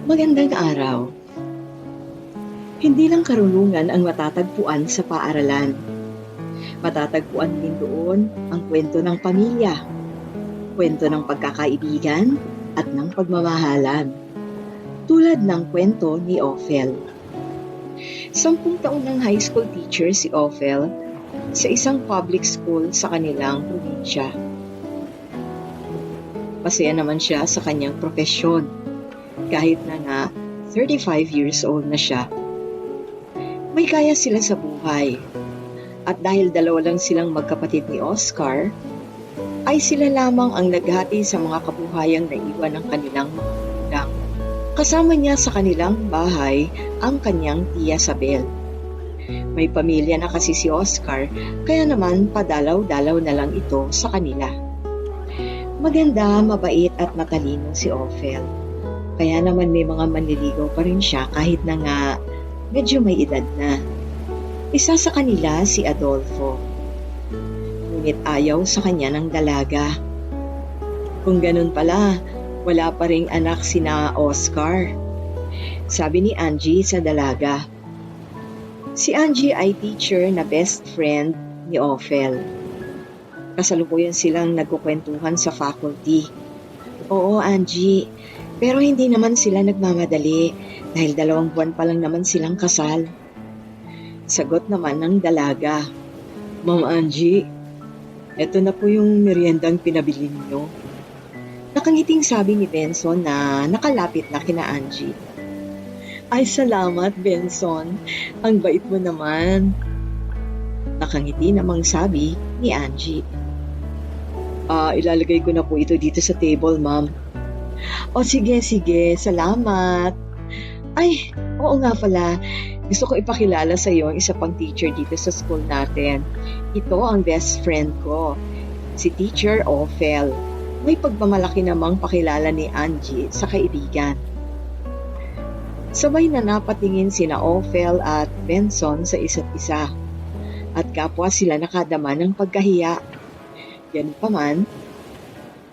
Magandang araw. Hindi lang karunungan ang matatagpuan sa paaralan. Matatagpuan din doon ang kwento ng pamilya, kwento ng pagkakaibigan at ng pagmamahalan. Tulad ng kwento ni Ophel. 10 taon ng high school teacher si Ophel sa isang public school sa kanilang probinsya. Masaya naman siya sa kanyang propesyon, kahit na nga 35 years old na siya. May kaya sila sa buhay. At dahil dalawa lang silang magkapatid ni Oscar, ay sila lamang ang naghati sa mga kabuhayang naiwan ng kanilang mga magulang. Kasama niya sa kanilang bahay ang kanyang tiya Sabel. May pamilya na kasi si Oscar, kaya naman padalaw-dalaw na lang ito sa kanila. Maganda, mabait at matalino si Ophel. Kaya naman may mga manliligaw pa rin siya kahit na nga medyo may edad na. Isa sa kanila si Adolfo. Ngunit ayaw sa kanya ng dalaga. Kung ganun pala, wala pa ring anak sina Oscar. Sabi ni Angie sa dalaga. Si Angie ay teacher na best friend ni Ophel. Kasalukuyan silang nagkukwentuhan sa faculty. Oo, Angie, pero hindi naman sila nagmamadali dahil 2 buwan pa lang naman silang kasal. Sagot naman ng dalaga. Ma'am Angie, eto na po yung meriendang pinabili niyo. Nakangiting sabi ni Benson na nakalapit na kina Angie. Ay salamat Benson, ang bait mo naman. Nakangiti namang sabi ni Angie. Ilalagay ko na po ito dito sa table, ma'am. O sige, salamat. Ay, oo nga pala. Gusto ko ipakilala sa iyo ang isa pang teacher dito sa school natin. Ito ang best friend ko, si Teacher Ophel. May pagmamalaki namang pakilala ni Angie sa kaibigan. Sabay na napatingin sina Ophel at Benson sa isa't isa. At kapwa sila nakadama ng pagkahiya. Yan pa man,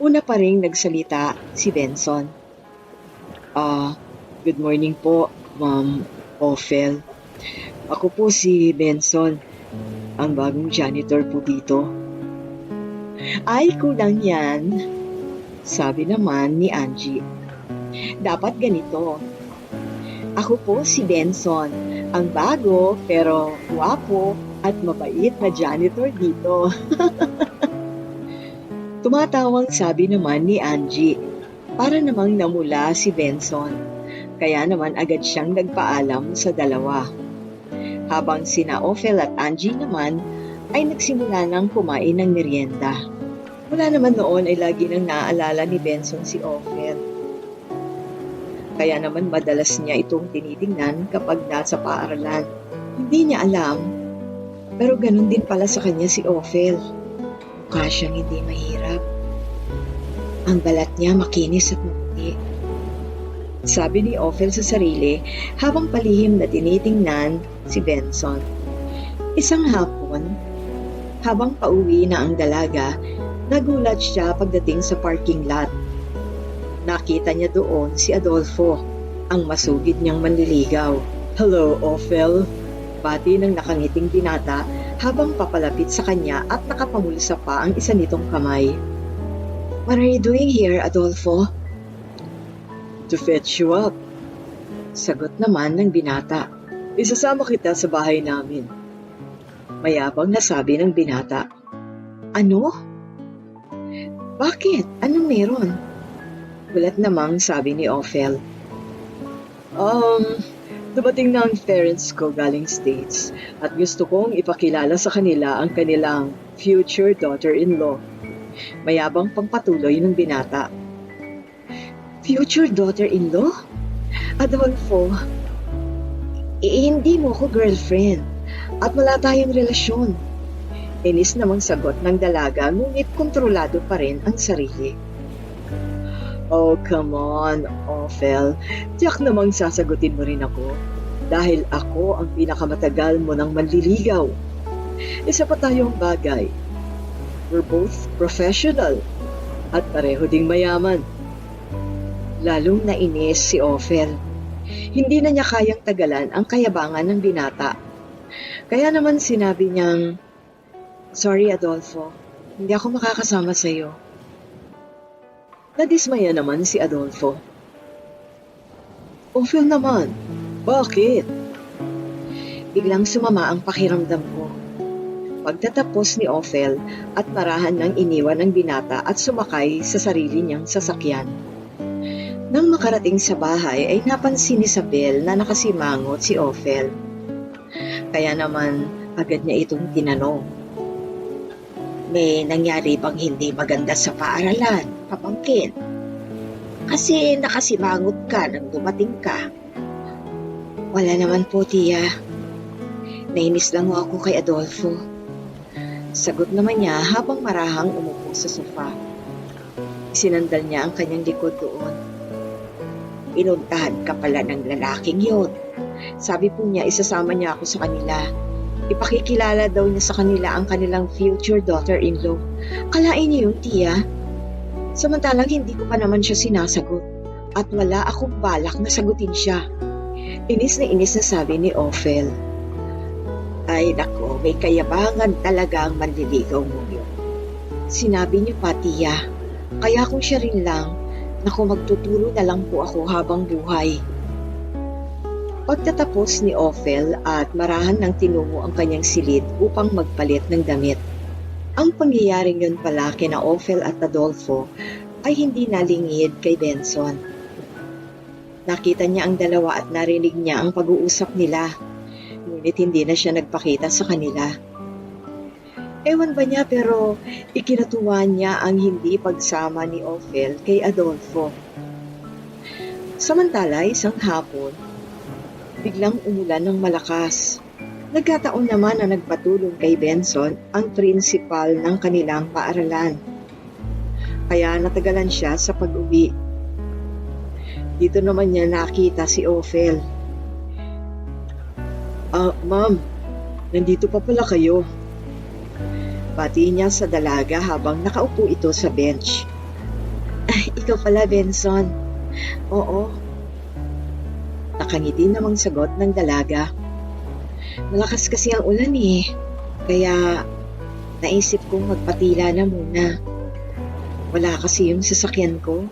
una pa ring nagsalita si Benson. Good morning po, Ma'am Ophel. Ako po si Benson, ang bagong janitor po dito. Ay, kulang yan, sabi naman ni Angie. Dapat ganito. Ako po si Benson, ang bago pero guwapo at mabait na janitor dito. Tumatawang sabi naman ni Angie, para namang namula si Benson. Kaya naman agad siyang nagpaalam sa dalawa. Habang sina Ophel at Angie naman ay nagsimula ng kumain ng merienda. Mula naman noon ay lagi nang naaalala ni Benson si Ophel. Kaya naman madalas niya itong tinitingnan kapag nasa paaralan. Hindi niya alam, pero ganun din pala sa kanya si Ophel. Mukha siyang hindi mahirap. Ang balat niya makinis at maputi. Sabi ni Ophel sa sarili habang palihim na tinitingnan si Benson. Isang hapon, habang pauwi na ang dalaga, nagulat siya pagdating sa parking lot. Nakita niya doon si Adolfo, ang masugid niyang manliligaw. Hello, Ophel. Bati ng nakangiting binata habang papalapit sa kanya at nakapamulsa pa ang isa nitong kamay. What are you doing here, Adolfo? To fetch you up. Sagot naman ng binata. Isasama kita sa bahay namin. Mayabang na sabi ng binata. Ano? Bakit? Anong meron? Gulat namang sabi ni Ophel. Dumating na ang parents ko galing States at gusto kong ipakilala sa kanila ang kanilang future daughter-in-law. Mayabang pangpatuloy ng binata. Future daughter-in-law? Adolfo, hindi mo ko girlfriend at wala tayong relasyon. Inis namang sagot ng dalaga ngunit kontrolado pa rin ang sarili. Oh, come on, Ophel. Tiyak namang sasagutin mo rin ako. Dahil ako ang pinakamatagal mo ng manliligaw. Isa pa tayong bagay. We're both professional. At pareho ding mayaman. Lalong nainis si Ophel. Hindi na niya kayang tagalan ang kayabangan ng binata. Kaya naman sinabi niyang, "Sorry Adolfo, hindi ako makakasama sa iyo." Nadismaya naman si Adolfo. "Ophel naman, bakit?" Biglang sumama ang pakiramdam ko. Pagtatapos ni Ophel at marahan ng iniwan ng binata at sumakay sa sarili niyang sasakyan. Nang makarating sa bahay ay napansin ni Isabel na nakasimangot si Ophel. Kaya naman agad niya itong tinanong. "May nangyari bang hindi maganda sa paaralan, pamangkin? Kasi nakasimangot ka nang dumating ka." "Wala naman po, tiya. Nainis lang ako kay Adolfo." Sagot naman niya habang marahang umupo sa sofa. Sinandal niya ang kanyang likod doon. "Pinuntahan ka pala ng lalaking yon. Sabi po niya isasama niya ako sa kanila. Ipakikilala daw niya sa kanila ang kanilang future daughter-in-law. Kalain niyo yun, tiya. Samantalang hindi ko pa naman siya sinasagot at wala akong balak na sagutin siya." Inis na sabi ni Ophel. "Ay nako, may kayabangan talaga ang manliligaw mo yun. Sinabi niyo pa, tiya. Kaya kung siya rin lang, naku magtuturo na lang po ako habang buhay." Pagtatapos ni Ophel at marahan ng tinungo ang kanyang silid upang magpalit ng damit. Ang pangyayaring yun pala kina Ophel at Adolfo ay hindi nalingid kay Benson. Nakita niya ang dalawa at narinig niya ang pag-uusap nila, ngunit hindi na siya nagpakita sa kanila. Ewan ba niya pero ikinatuwa niya ang hindi pagsama ni Ophel kay Adolfo. Samantala, isang hapon, biglang umulan ng malakas. Nagkataon naman na nagpatulong kay Benson ang principal ng kanilang paaralan. Kaya natagalan siya sa pag-uwi. Dito naman niya nakita si Ophel. Ma'am, nandito pa pala kayo." Bati niya sa dalaga habang nakaupo ito sa bench. "Ikaw pala, Benson." "Oo." Nakangiti namang sagot ng dalaga. "Malakas kasi ang ulan kaya naisip kong magpatila na muna. Wala kasi yung sasakyan ko.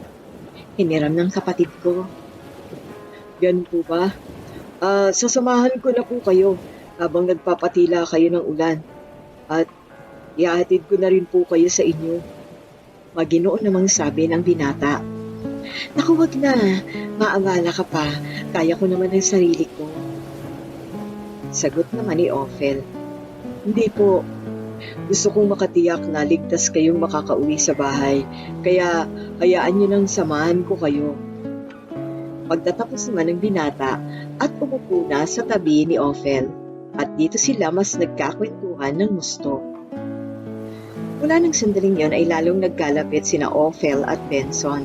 Hiniram ng kapatid ko." "Ganun po ba? Sasamahan ko na po kayo habang nagpapatila kayo ng ulan. At ihahatid ko na rin po kayo sa inyo." Maginoon namang sabi ng binata. "Naku, wag na. Maabala ka pa. Kaya ko naman ang sarili ko." Sagot naman ni Ophel. "Hindi po. Gusto kong makatiyak na ligtas kayong makakauwi sa bahay. Kaya hayaan niyo nang samahan ko kayo." Pagtatapos naman ng binata at umupo na sa tabi ni Ophel. At dito sila mas nagkakwentuhan ng gusto. Mula ng sandaling yon ay lalong nagkalapit sina Ophel at Benson.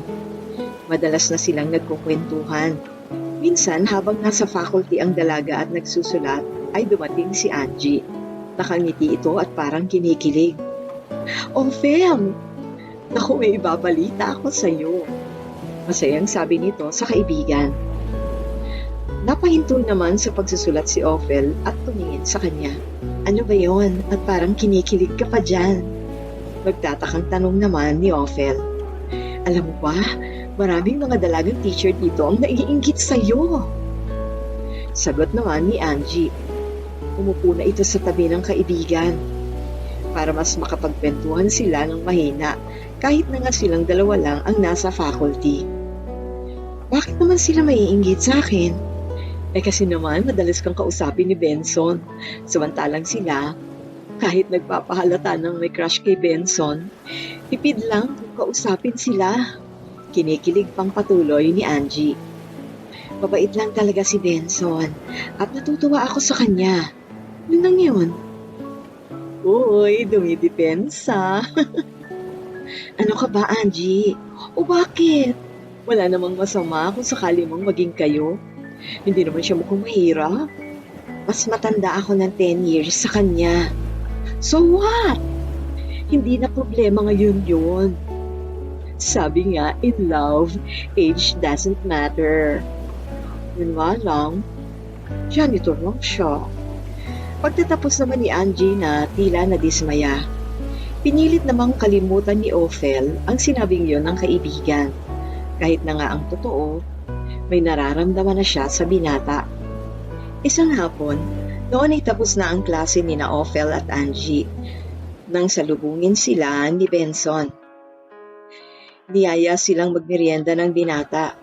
Madalas na silang nagkukwentuhan. Minsan habang nasa faculty ang dalaga at nagsusulat ay dumating si Angie. Nakangiti ito at parang kinikilig. "Ophel, naku may ibabalita ako sa iyo." Masayang sabi nito sa kaibigan. Napahinto naman sa pagsusulat si Ophel at tumingin sa kanya. "Ano ba yon? At parang kinikilig ka pa dyan?" Nagtatakang tanong naman ni Ophel. "Alam mo ba, maraming mga dalagang teacher dito ang naiinggit sa'yo." Sagot naman ni Angie. Umupo na ito sa tabi ng kaibigan para mas makapagkwentuhan sila ng mahina kahit na nga silang dalawa lang ang nasa faculty. "Bakit naman sila maiinggit sa akin?" Kasi naman madalas kang kausapin ni Benson. Samantalang sila, kahit nagpapahalata ng may crush kay Benson, tipid lang kung kausapin sila. Kinikilig pang patuloy ni Angie. "Mabait lang talaga si Benson at natutuwa ako sa kanya. Yun lang yun." "Uy, dumidepensa." "Ano ka ba, Angie? O bakit? Wala namang masama kung sakali mong maging kayo. Hindi naman siya mukhang mahirap. Mas matanda ako ng 10 years sa kanya. So what? Hindi na problema ngayon yun. Sabi nga, in love, age doesn't matter." Yun nga lang, janitor lang siya. Pagtatapos naman ni Angie na tila nadismaya, pinilit namang kalimutan ni Ophel ang sinabing yon ng kaibigan. Kahit na nga ang totoo, may nararamdaman na siya sa binata. Isang hapon, noon ay tapos na ang klase ni na Ophel at Angie nang salubungin sila ni Benson. Niyaya silang magmerienda ng binata.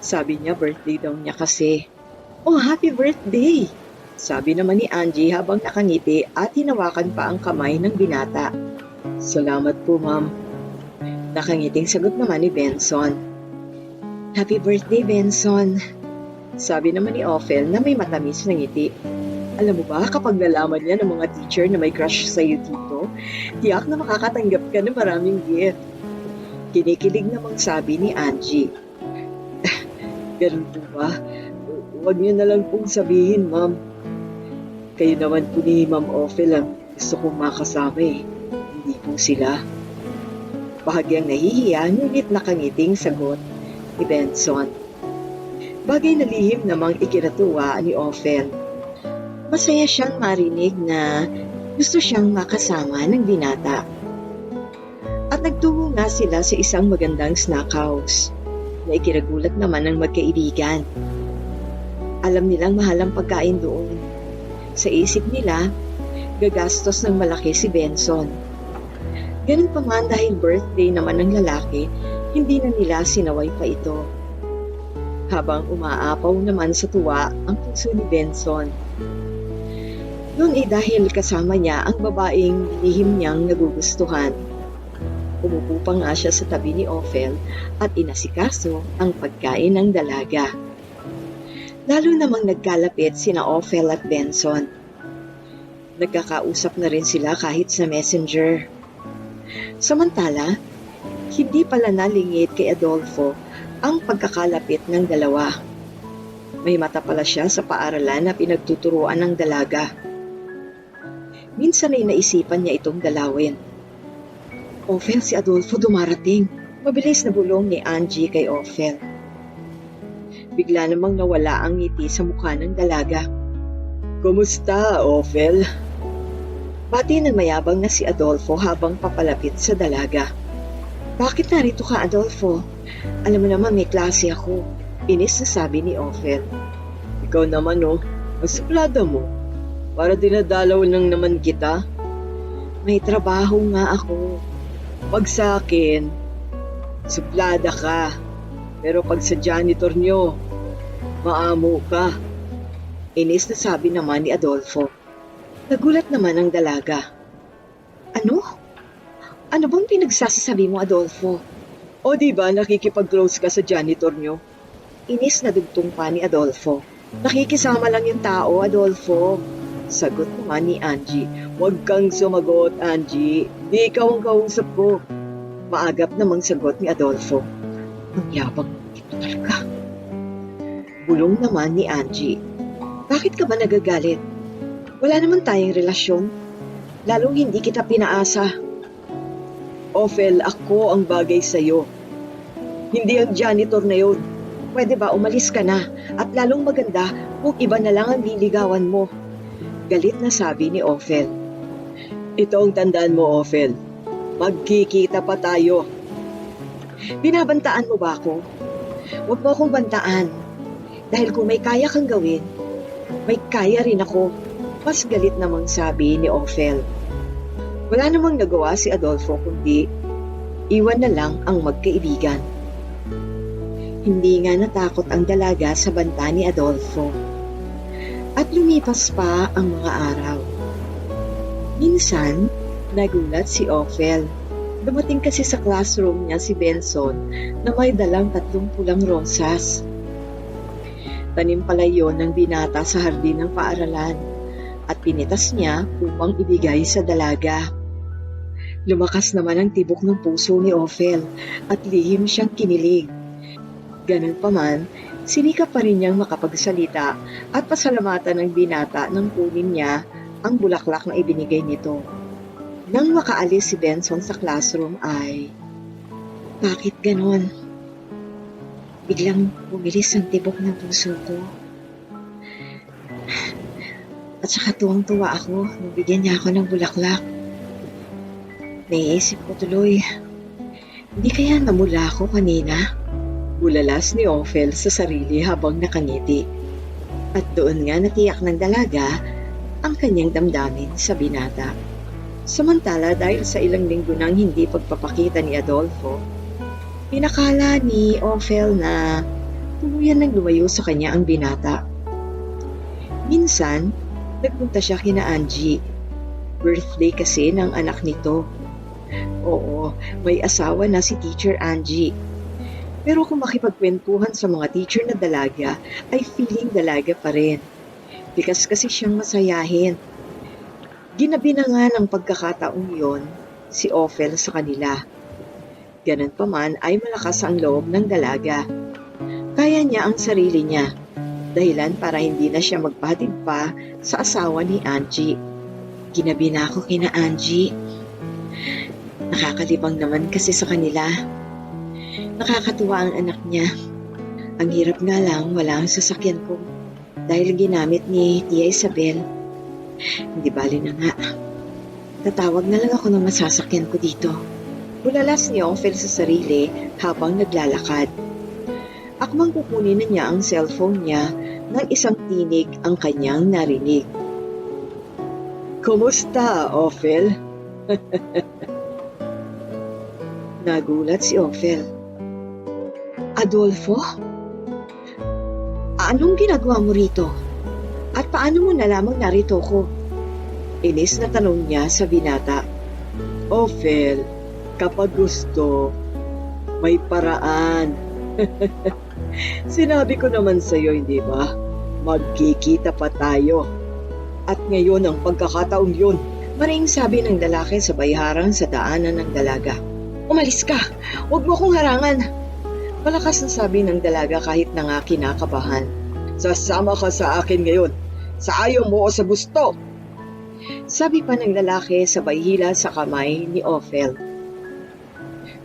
Sabi niya birthday daw niya kasi. Oh, happy birthday! Sabi naman ni Angie habang nakangiti at hinawakan pa ang kamay ng binata. Salamat po, ma'am. Nakangiting sagot naman ni Benson. Happy birthday, Benson! Sabi naman ni Ophel na may matamis na ngiti. Alam mo ba, kapag nalaman niya ng mga teacher na may crush sa iyo dito, tiyak na makakatanggap ka ng maraming gift. Kinikilig namang sabi ni Angie. Ganun po ba? Huwag niyo na lang pong sabihin, ma'am. Kayo naman po ni Ma'am Ophel ang gusto kong makasama eh. Hindi po sila. Bahagyang nahihiya, ngunit nakangiting sagot ni Benson. Bagay na lihim namang ikinatuwa ni Ophel. Masaya siyang marinig na gusto siyang makasama ng binata. At nagtungo nga sila sa isang magandang snack house na ikinagulat naman ng magkaibigan. Alam nilang mahal ang pagkain doon. Sa isip nila, gagastos ng malaki si Benson. Ganun pa man dahil birthday naman ng lalaki, hindi na nila sinaway pa ito. Habang umaapaw naman sa tuwa ang puso ni Benson. Noon ay dahil kasama niya ang babaeng lihim niyang nagugustuhan. Umupo pa nga siya sa tabi ni Ophel at inasikaso ang pagkain ng dalaga. Lalo namang nagkalapit sina Ophel at Benson. Nagkakausap na rin sila kahit sa messenger. Samantala, hindi pala nalingit kay Adolfo ang pagkakalapit ng dalawa. May mata pala siya sa paaralan na pinagtuturuan ng dalaga. Minsan ay naisipan niya itong dalawin. Ophel, si Adolfo dumarating. Mabilis na bulong ni Angie kay Ophel. Bigla namang nawala ang ngiti sa mukha ng dalaga. Kumusta, Ophel? Bati ng mayabang na si Adolfo habang papalapit sa dalaga. Bakit narito ka, Adolfo? Alam mo naman may klase ako. Inis na sabi ni Ophel. Ikaw naman ang suplada mo. Para dinadalaw lang naman kita. May trabaho nga ako. Pag sa akin, suplada ka. Pero pag sa janitor nyo, maamo ka. Inis na sabi naman ni Adolfo. Nagulat naman ang dalaga. Ano? Ano bang pinagsasasabi mo, Adolfo? O diba nakikipag-close ka sa janitor nyo? Inis na dugtong pa ni Adolfo. Nakikisama lang yung tao, Adolfo. Sagot naman ni Angie. Huwag kang sumagot, Angie. Di ikaw ang kausap ko. Maagap namang sagot ni Adolfo. Ang yabang ito talaga. Bulong naman ni Angie. Bakit ka ba nagagalit? Wala naman tayong relasyon. Lalong hindi kita pinaasa. Ophel, ako ang bagay sa'yo. Hindi ang janitor na yun. Pwede ba umalis ka na? At lalong maganda kung iba na lang ang liligawan mo. Galit na sabi ni Ophel. Ito ang tandaan mo, Ophel. Magkikita pa tayo. Binabantaan mo ba ako? Huwag mo akong bantaan. Dahil kung may kaya kang gawin, may kaya rin ako. Mas galit namang sabi ni Ophel. Wala namang nagawa si Adolfo kundi iwan na lang ang magkaibigan. Hindi nga natakot ang dalaga sa banta ni Adolfo. At lumipas pa ang mga araw. Minsan, nagulat si Ophel. Dumating kasi sa classroom niya si Benson na may dalang 3 pulang rosas. Tanim pala yon ng binata sa hardin ng paaralan at pinitas niya upang ibigay sa dalaga. Lumakas naman ang tibok ng puso ni Ophel at lihim siyang kinilig. Ganun pa man, sinikap pa rin niyang makapagsalita at pasalamatan ng binata nang kunin niya ang bulaklak na ibinigay nito. Nang makaalis si Benson sa classroom ay, bakit ganon? Biglang bumilis ang tibok ng puso ko. At saka tuwang-tuwa ako nung bigyan niya ako ng bulaklak. Naiisip ko tuloy, hindi kaya namula ako kanina? Bulalas ni Ophel sa sarili habang nakangiti. At doon nga natiyak ng dalaga ang kanyang damdamin sa binata. Samantala dahil sa ilang linggo nang hindi pagpapakita ni Adolfo, pinakala ni Ophel na tuluyan nang lumayo sa kanya ang binata. Minsan, nagpunta siya kina Angie. Birthday kasi ng anak nito. Oo, may asawa na si Teacher Angie. Pero kung makipagkwentuhan sa mga teacher na dalaga, ay feeling dalaga pa rin. Bikas kasi siyang masayahin. Ginabi na nga ng pagkakataong yon si Ophel sa kanila. Ganun pa man ay malakas ang loob ng dalaga. Kaya niya ang sarili niya, dahilan para hindi na siya magpahatid pa sa asawa ni Angie. Ginabi na ako kina Angie. Nakakalibang naman kasi sa kanila. Nakakatuwa ang anak niya. Ang hirap nga lang wala ang sasakyan ko dahil ginamit ni Tia Isabel. Hindi bali na nga. Tatawag na lang ako ng masasakyan ko dito. Bulalas ni Ophel sa sarili habang naglalakad. Akmang kukunin na niya ang cellphone niya nang isang tinig ang kanyang narinig. Kumusta, Ophel? Nagulat si Ophel. Adolfo? Anong ginagawa mo rito? At paano mo nalamang narito ko? Inis na tanong niya sa binata. Ophel, kapag gusto, may paraan. Sinabi ko naman sa'yo, hindi ba? Magkikita pa tayo. At ngayon ang pagkakataong yun. Maring sabi ng lalaki sa bayharang sa daanan ng dalaga. Umalis ka! Huwag mo akong harangan! Malakas na sabi ng dalaga kahit na nga kinakabahan. Sasama ka sa akin ngayon. Sa ayaw mo o sa gusto. Sabi pa ng lalaki sabay hila sa kamay ni Ophel.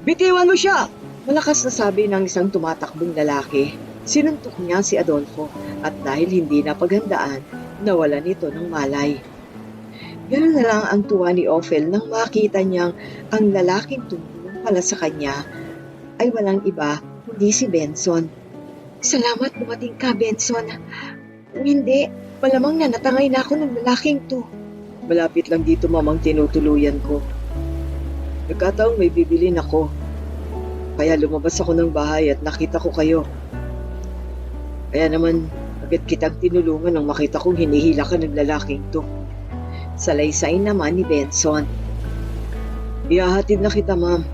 Bitiwan mo siya! Malakas na sabi ng isang tumatakbong lalaki. Sinuntok niya si Adolfo at dahil hindi na paghandaan, nawalan ito ng malay. Ganun na lang ang tuwa ni Ophel nang makita niyang ang lalaking tumulong pala sa kanya ay walang iba kundi si Benson. Salamat dumating ka, Benson. Kung hindi, malamang na natangay na ako ng lalaking to. Malapit lang dito mamang tinutuluyan ko. Nagkataong may bibilin ako. Kaya lumabas ako ng bahay at nakita ko kayo. Kaya naman agad kitang tinulungan nang makita kong hinihila ka ng lalaking to. Salaysay naman ni Benson. Ihahatid na kita, ma'am.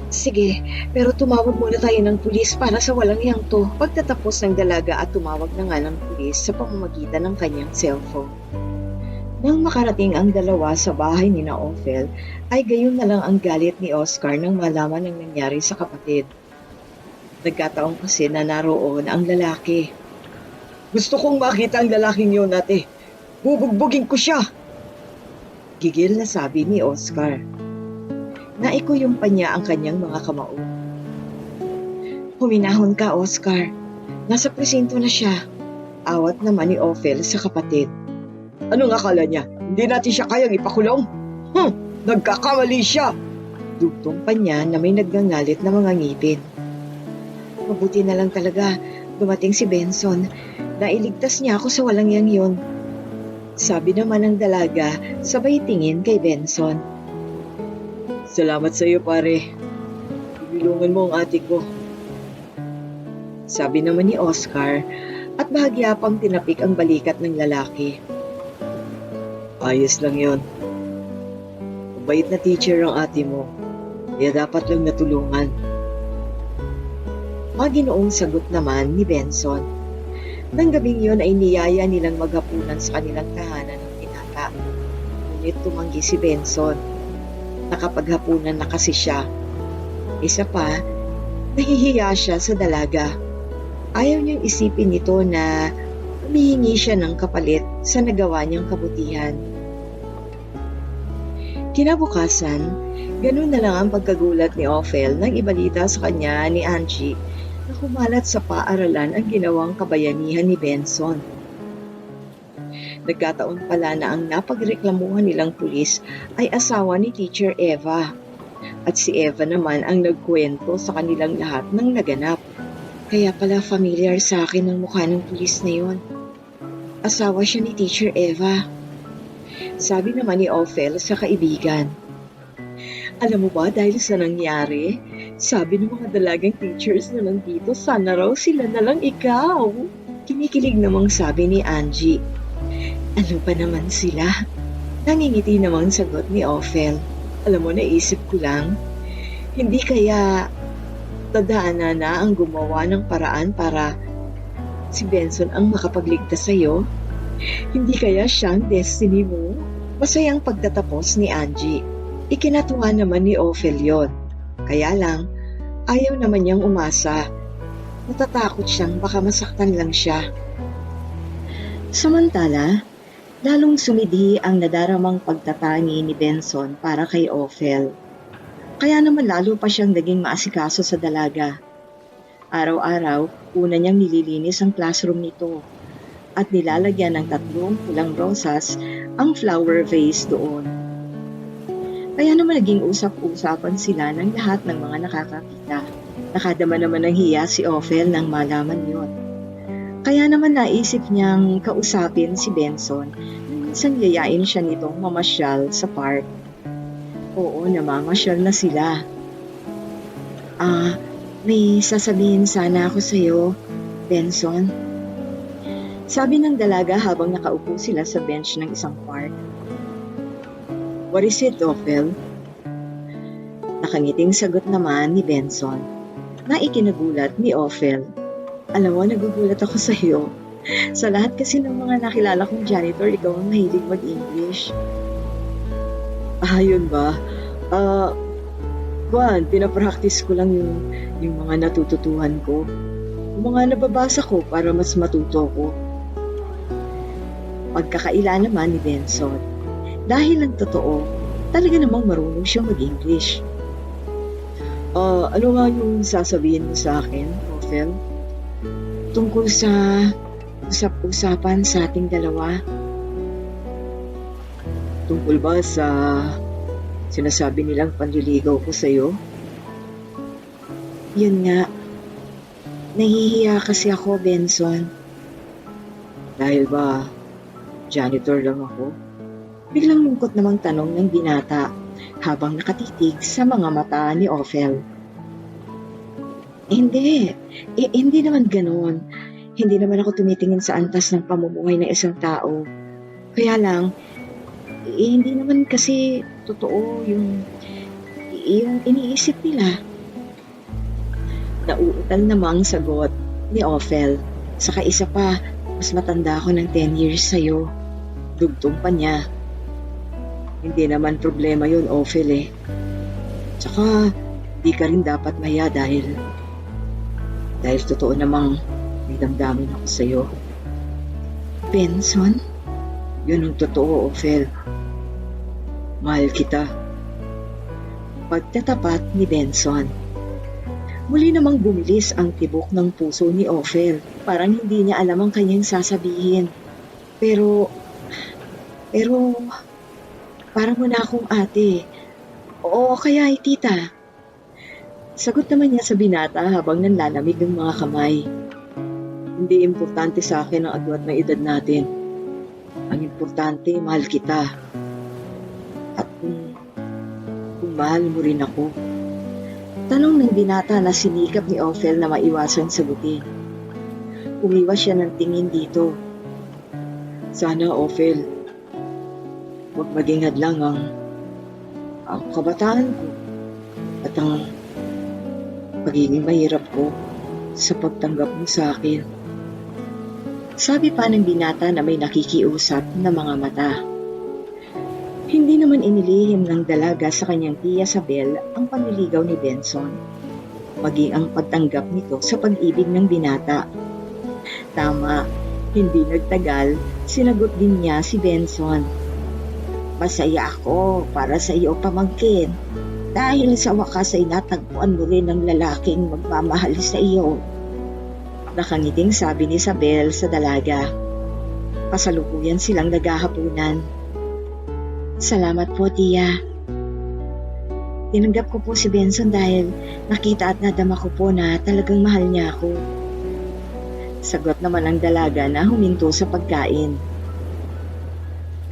Sige, pero tumawag muna tayo ng pulis para sa walang iyang to. Pagtatapos ng dalaga at tumawag na nga ng pulis sa pamamagitan ng kanyang cellphone. Nang makarating ang dalawa sa bahay ni Ophel, ay gayon na lang ang galit ni Oscar nang malaman ang nangyari sa kapatid. Nagkataon kasi na naroon ang lalaki. Gusto kong makita ang lalaking yun, ate. Bubugbugin ko siya! Gigil na sabi ni Oscar. Naikuyong pa niya ang kanyang mga kamao. Huminahon ka, Oscar. Nasa presinto na siya. Awat naman ni Ophel sa kapatid. Anong akala niya? Hindi natin siya kayang ipakulong? Nagkakamali siya! Dugtong pa niya na may nagngangalit na mga ngipin. Mabuti na lang talaga dumating si Benson. Nailigtas niya ako sa walang yang yun. Sabi naman ng dalaga sabay tingin kay Benson. Salamat sa iyo, pare. Tulungan mo ang ate ko. Sabi naman ni Oscar at bahagya pang tinapik ang balikat ng lalaki. Ayos lang yon. Mabait na teacher ang ate mo. Kaya dapat lang natulungan. Maginoong sagot naman ni Benson. Nang gabing yun ay niyaya nilang maghapunan sa kanilang tahanan ng pinaka. Ngunit tumanggi si Benson. Nakapaghapunan na kasi siya. Isa pa, nahihiya siya sa dalaga. Ayaw niyang isipin nito na humihingi siya ng kapalit sa nagawa niyang kabutihan. Kinabukasan, ganun na lang ang pagkagulat ni Ophel nang ibalita sa kanya ni Angie na kumalat sa paaralan ang ginawang kabayanihan ni Benson. Nagkataon pala na ang napagreklamuhan nilang pulis ay asawa ni Teacher Eva. At si Eva naman ang nagkwento sa kanilang lahat ng naganap. Kaya pala familiar sa akin ang mukha ng pulis na yon. Asawa siya ni Teacher Eva. Sabi naman ni Ophel sa kaibigan. Alam mo ba dahil sa nangyari, sabi ng mga dalagang teachers na nandito, sana raw sila na lang ikaw. Kinikilig namang sabi ni Angie. Ano pa naman sila? Nangingiti namang sagot ni Ophel. Alam mo, naisip ko lang, hindi kaya tadhana na ang gumawa ng paraan para si Benson ang makapagligtas sa'yo? Hindi kaya siya ang destiny mo? Masayang pagtatapos ni Angie. Ikinatuwa naman ni Ophel yon. Kaya lang, ayaw naman niyang umasa. Natatakot siyang baka masaktan lang siya. Samantala, lalong sumidi ang nadaramang pagtatangi ni Benson para kay Ophel. Kaya naman lalo pa siyang naging maasikaso sa dalaga. Araw-araw, una niyang nililinis ang classroom nito at nilalagyan ng 3 pulang rosas ang flower vase doon. Kaya naman naging usap-usapan sila ng lahat ng mga nakakakita. Nakadama naman ng hiya si Ophel nang malaman yon. Kaya naman naisip niyang kausapin si Benson. Minsan yayain siya nitong mamasyal sa park. Oo, namamasyal na sila. May sasabihin sana ako sa'yo, Benson. Sabi ng dalaga habang nakaupo sila sa bench ng isang park. What is it, Ophel? Nakangiting sagot naman ni Benson na ikinagulat ni Ophel. Alam mo, nagugulat ako sa iyo. Sa lahat kasi ng mga nakilala kong janitor, ikaw ang mahilig mag-English. Yun ba? Pinapractice ko lang yung mga natututuhan ko. Yung mga nababasa ko para mas matuto ko. Pagkakaila naman ni Benson. Dahil ang totoo, talaga namang marunong siyang mag-English. Ano nga yung sasabihin mo sa akin, Ophel? Tungkol sa usap-usapan sa ating dalawa. Tungkol ba sa sinasabi nilang panliligaw ko sa'yo? Yun nga. Nahihiya kasi ako, Benson. Dahil ba, janitor lang ako? Biglang lungkot namang tanong ng binata habang nakatitig sa mga mata ni Ophel. Hindi naman ganoon. Hindi naman ako tumitingin sa antas ng pamumuhay ng isang tao. Kaya lang, hindi naman kasi totoo yung iniisip nila. Nauutal namang sagot ni Ophel. Saka isa pa, mas matanda ako ng 10 years sa'yo. Dugtong pa niya. Hindi naman problema yun, Ophel eh. Tsaka, di ka rin dapat maya dahil totoo namang may damdamin ako sa'yo. Benson? Yun ang totoo, Ophel. Mahal kita. Pagtatapat ni Benson. Muli namang bumilis ang tibok ng puso ni Ophel. Parang hindi niya alam ang kanyang sasabihin. Pero, parang mo na akong ate. Oo, kaya ay tita. Sagot naman niya sa binata habang nanlalamig ng mga kamay. Hindi importante sa akin ang agwat ng edad natin. Ang importante, mahal kita. At kung mahal mo rin ako. Tanong ng binata na sinikap ni Ophel na maiwasan sagutin. Umiwas siya ng tingin dito. Sana, Ophel, huwag maging hadlang ang kabataan ko at ang pagiging mahirap ko sa pagtanggap mo sa akin. Sabi pa ng binata na may nakikiusap na mga mata. Hindi naman inilihim ng dalaga sa kanyang tiya Sabel ang panliligaw ni Benson, maging ang pagtanggap nito sa pag-ibig ng binata. Tama, hindi nagtagal, sinagot din niya si Benson. Masaya ako para sa iyo, pamangkin. Dahil sa wakas ay natagpuan mo rin ang lalaking magmamahal sa iyo. Nakangiting sabi ni Isabel sa dalaga. Kasalukuyan silang naghahapunan. Salamat po, Tia. Tinanggap ko po si Benson dahil nakita at nadama ko po na talagang mahal niya ako. Sagot naman ang dalaga na huminto sa pagkain.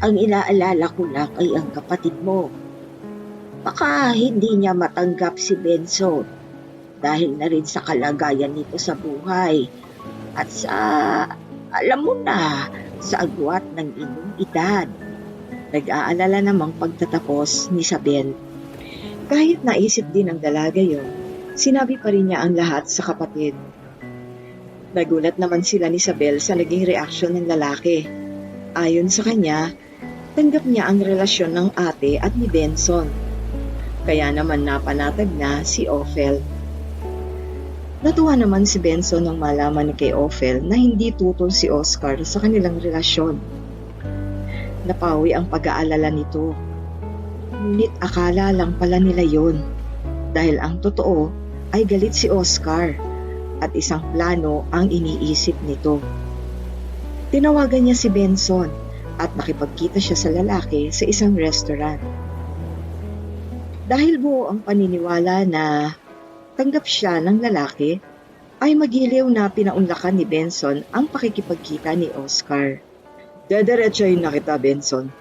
Ang inaalala ko lang ay ang kapatid mo. Baka hindi niya matanggap si Benson dahil na rin sa kalagayan nito sa buhay at sa, alam mo na, sa agwat ng inyong edad. Nag-aalala namang pagtatapos ni Isabel. Kahit naisip din ng dalaga yon, sinabi pa rin niya ang lahat sa kapatid. Nagulat naman sila ni Isabel sa naging reaksyon ng lalaki. Ayon sa kanya, tanggap niya ang relasyon ng ate at ni Benson. Kaya naman napanatag na si Ophel. Natuwa naman si Benson nang malaman kay Ophel na hindi tutol si Oscar sa kanilang relasyon. Napawi ang pag-aalala nito. Ngunit akala lang pala nila yon, dahil ang totoo ay galit si Oscar at isang plano ang iniisip nito. Tinawagan niya si Benson at nakipagkita siya sa lalaki sa isang restaurant. Dahil buo ang paniniwala na tanggap siya ng lalaki, ay magiliw na pinaunlakan ni Benson ang pakikipagkita ni Oscar. Dederechayin na kita, Benson.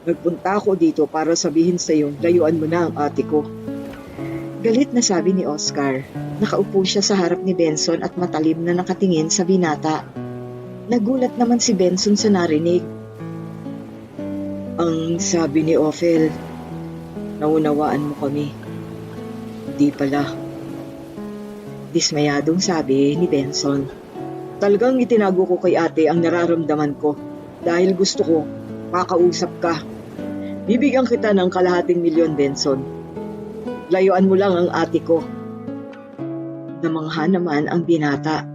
Nagpunta ako dito para sabihin sa iyo, layuan mo na ang ate ko. Galit na sabi ni Oscar. Nakaupo siya sa harap ni Benson at matalim na nakatingin sa binata. Nagulat naman si Benson sa narinig. Ang sabi ni Ophel, naunawaan mo kami. Di pala. Dismayadong sabi ni Benson. Talagang itinago ko kay ate ang nararamdaman ko dahil gusto ko makausap ka. Bibigyan kita ng kalahating milyon, Benson. Layuan mo lang ang ate ko. Namangha naman ang binata.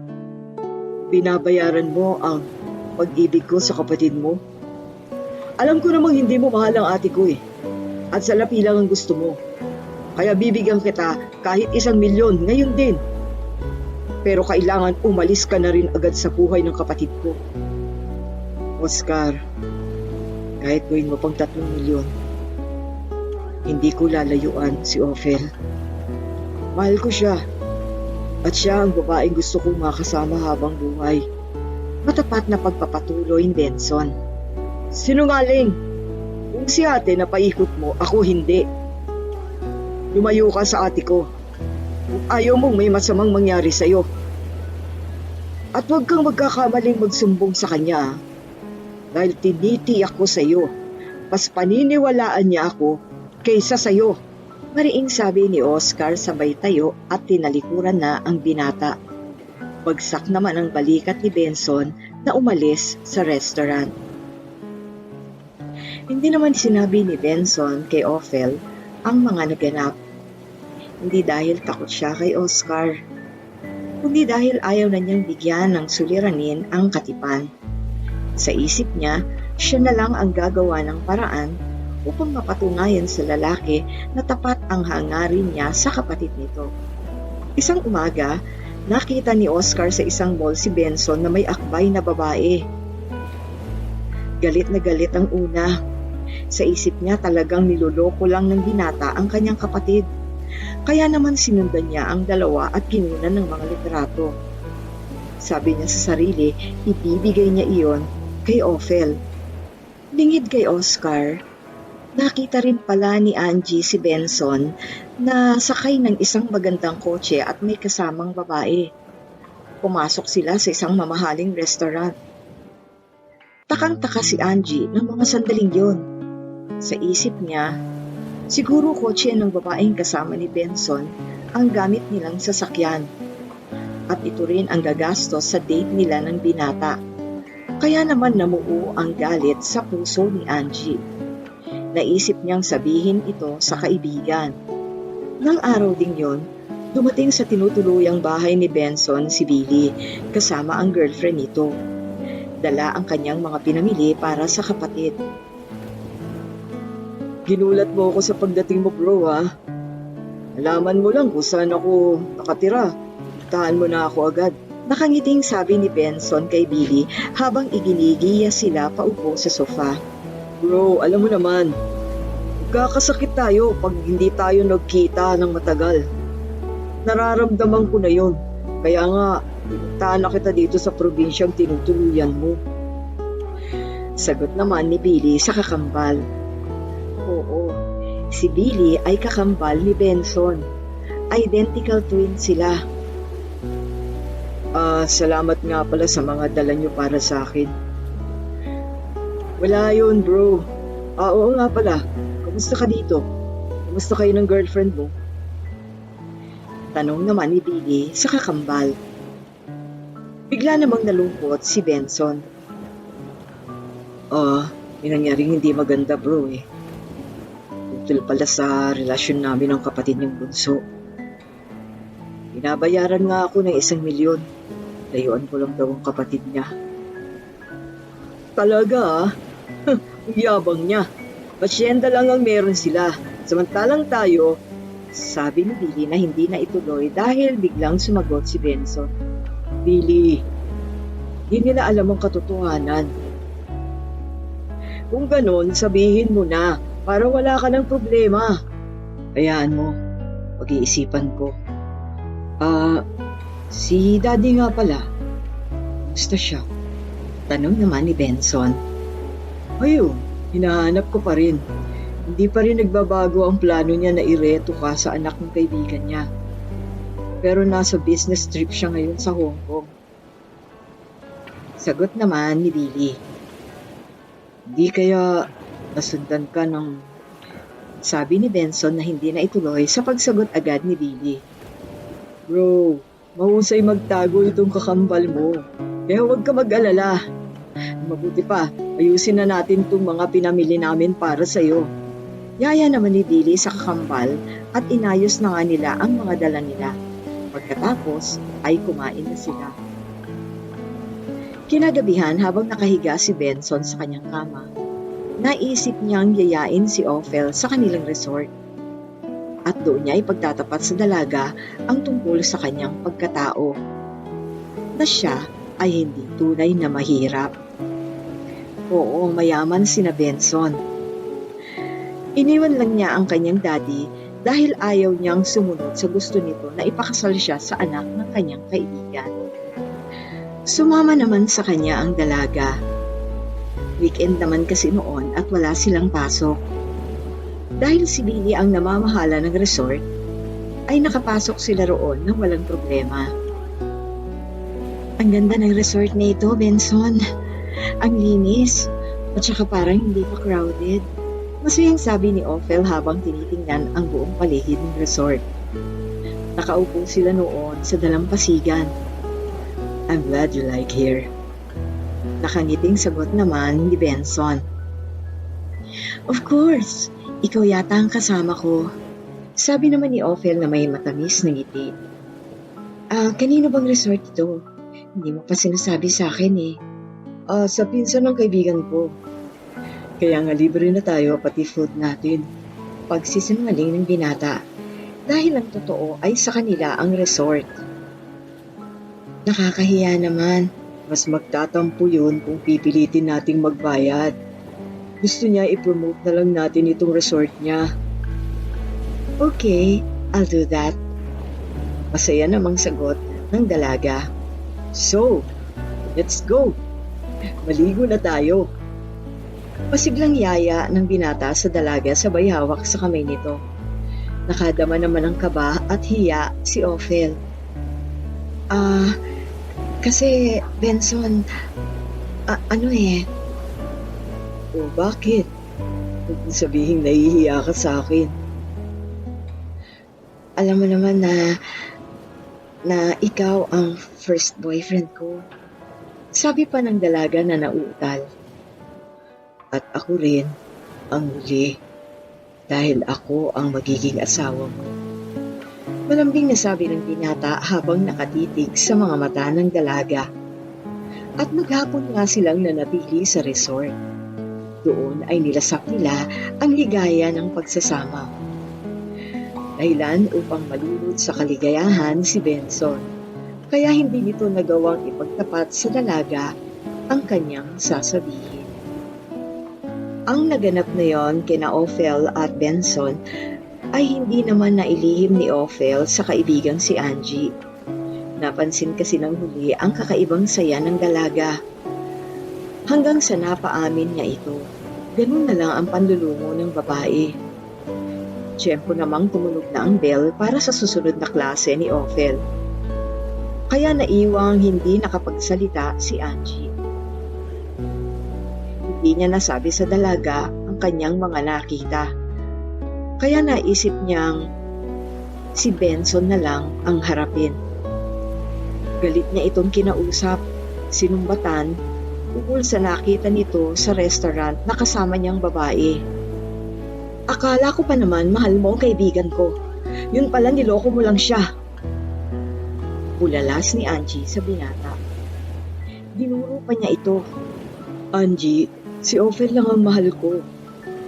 Binabayaran mo ang pag-ibig ko sa kapatid mo. Alam ko namang hindi mo mahal ang ate ko eh. At salapi lang ang gusto mo. Kaya bibigyan kita kahit 1 milyon ngayon din. Pero kailangan umalis ka na rin agad sa buhay ng kapatid ko. Oscar, kahit gawin mo pang 3 milyon, hindi ko lalayuan si Ophel. Mahal ko siya. At siya ang babaeng gusto kong makasama habang buhay. Matapat na pagpapatuloy ni Benson. Sinungaling! Kung si ate na paikot mo, ako hindi. Lumayo ka sa ate ko. Kung ayaw mong may masamang mangyari sa'yo. At huwag kang magkakamaling magsumbong sa kanya. Dahil tinitiyak ko sa'yo, mas paniniwalaan niya ako kaysa sa'yo. Mariing sabi ni Oscar sabay tayo at tinalikuran na ang binata. Bagsak naman ang balikat ni Benson na umalis sa restaurant. Hindi naman sinabi ni Benson kay Ophel ang mga naganap. Hindi dahil takot siya kay Oscar, kundi dahil ayaw na niyang bigyan ng suliranin ang katipan. Sa isip niya, siya na lang ang gagawa ng paraan upang mapatunayan sa lalaki na tapat ang hangarin niya sa kapatid nito. Isang umaga, nakita ni Oscar sa isang mall si Benson na may akbay na babae. Galit na galit ang una. Sa isip niya talagang niloloko lang ng binata ang kanyang kapatid. Kaya naman sinundan niya ang dalawa at kinunan ng mga litrato. Sabi niya sa sarili, ibibigay niya iyon kay Ophel. Lingid kay Oscar, nakita rin pala ni Angie si Benson na sakay ng isang magandang kotse at may kasamang babae. Pumasok sila sa isang mamahaling restaurant. Takang-taka si Angie ng mga sandaling yon. Sa isip niya, siguro kotse ng babaeng kasama ni Benson ang gamit nilang sasakyan. At ito rin ang gagastos sa date nila ng binata. Kaya naman namuo ang galit sa puso ni Angie. Naisip niyang sabihin ito sa kaibigan. Nang araw ding yon, dumating sa tinutuluyang bahay ni Benson si Billy kasama ang girlfriend nito. Dala ang kanyang mga pinamili para sa kapatid. Ginulat mo ako sa pagdating mo, bro, ha? Alaman mo lang kung saan ako nakatira. Tahan mo na ako agad. Nakangiting sabi ni Benson kay Billy habang iginigiya sila paupo sa sofa. Bro, alam mo naman, magkakasakit tayo pag hindi tayo nagkita ng matagal. Nararamdaman ko na yon. Kaya nga, pinuntahan na kita dito sa probinsyang tinutuluyan mo. Sagot naman ni Billy sa kakambal. Oo, si Billy ay kakambal ni Benson. Identical twin sila. Salamat nga pala sa mga dala nyo para sa akin. Wala yun, bro. Oo nga pala. Kamusta ka dito? Kamusta kayo ng girlfriend mo? Tanong naman ni Billy sa kakambal. Bigla namang nalungkot si Benson. May nangyaring hindi maganda, bro eh. Tungkol pala sa relasyon namin ng kapatid niyong bunso. Binabayaran nga ako ng 1 milyon. Layuan ko lang daw ang kapatid niya. Talaga ang yabang niya. Pasyenda lang ang meron sila. Samantalang tayo, sabi ni Billy na hindi na ituloy dahil biglang sumagot si Benson. Billy, hindi nila alam ang katotohanan. Kung ganon, sabihin mo na para wala ka ng problema. Hayaan mo, pag-iisipan ko. Si Daddy nga pala. Gusto siya? Tanong naman ni Benson. Ayun, hinahanap ko pa rin. Hindi pa rin nagbabago ang plano niya na ireto ka sa anak ng kaibigan niya. Pero nasa business trip siya ngayon sa Hong Kong. Sagot naman ni Billy. Di kaya nasundan ka ng... Sabi ni Benson na hindi na ituloy sa pagsagot agad ni Billy. Bro, mahusay magtago itong kakambal mo. Kaya huwag ka mag-alala. Mabuti pa, ayusin na natin itong mga pinamili namin para sa'yo. Yaya naman ni Billy sa kakambal at inayos na nga nila ang mga dala nila. Pagkatapos ay kumain na sila. Kinagabihan habang nakahiga si Benson sa kanyang kama, naisip niyang yayain si Ophel sa kanilang resort. At doon niya ipagtatapat sa dalaga ang tungkol sa kanyang pagkatao. Na siya ay hindi tunay na mahirap. Oo, mayaman sina Benson. Iniwan lang niya ang kanyang daddy dahil ayaw niyang sumunod sa gusto nito na ipakasal siya sa anak ng kanyang kaibigan. Sumama naman sa kanya ang dalaga. Weekend naman kasi noon at wala silang pasok. Dahil si Billy ang namamahala ng resort, ay nakapasok sila roon nang walang problema. Ang ganda ng resort na ito, Benson. Ang linis. At saka parang hindi pa crowded. Masayang sabi ni Ophel habang tinitingnan ang buong paligid ng resort. Nakaupo sila noon sa dalampasigan. I'm glad you like here. Nakangiting sagot naman ni Benson. Of course, ikaw yata ang kasama ko. Sabi naman ni Ophel na may matamis na ngiti. Kanino bang resort ito? Hindi mo pa sinasabi sa akin eh. Sa pinsan ng kaibigan ko. Kaya nga libre na tayo pati food natin. Pagsisinungaling ng binata. Dahil ang totoo ay sa kanila ang resort. Nakakahiya naman. Mas magtatampo yun kung pipilitin nating magbayad. Gusto niya i-promote na lang natin itong resort niya. Okay, I'll do that. Masaya namang sagot ng dalaga. So, let's go. Maligo na tayo. Pasiglang yaya ng binata sa dalaga sabay hawak sa kamay nito. Nakadama naman ng kaba at hiya si Ophel. Kasi Benson, bakit? Huwag mo sabihing nahihiya ka sa akin. Alam mo naman na ikaw ang first boyfriend ko. Sabi pa ng dalaga na nauutal. At ako rin ang huli dahil ako ang magiging asawa mo. Malambing na sabi ng binata habang nakatitig sa mga mata ng dalaga. At maghapon nga silang nanatili sa resort. Doon ay nilasap nila ang ligaya ng pagsasama. Dahilan upang malulod sa kaligayahan si Benson kaya hindi nito nagawang ipagtapat sa dalaga ang kanyang sasabihin. Ang naganap na yon kina Ophel at Benson ay hindi naman nailihim ni Ophel sa kaibigang si Angie. Napansin kasi ng huli ang kakaibang saya ng dalaga. Hanggang sa napaamin niya ito, ganun na lang ang panlulungo ng babae. Tiyempo namang tumunog na ang bell para sa susunod na klase ni Ophel. Kaya naiwang hindi nakapagsalita si Angie. Hindi niya nasabi sa dalaga ang kanyang mga nakita. Kaya naisip niyang si Benson na lang ang harapin. Galit niya itong kinausap, sinumbatan, ukol sa nakita nito sa restaurant na kasama niyang babae. Akala ko pa naman mahal mo ang kaibigan ko. Yun pala niloko mo lang siya. Bulalas ni Angie sa binata. Dinuro pa niya ito. Angie, si Ophel lang ang mahal ko.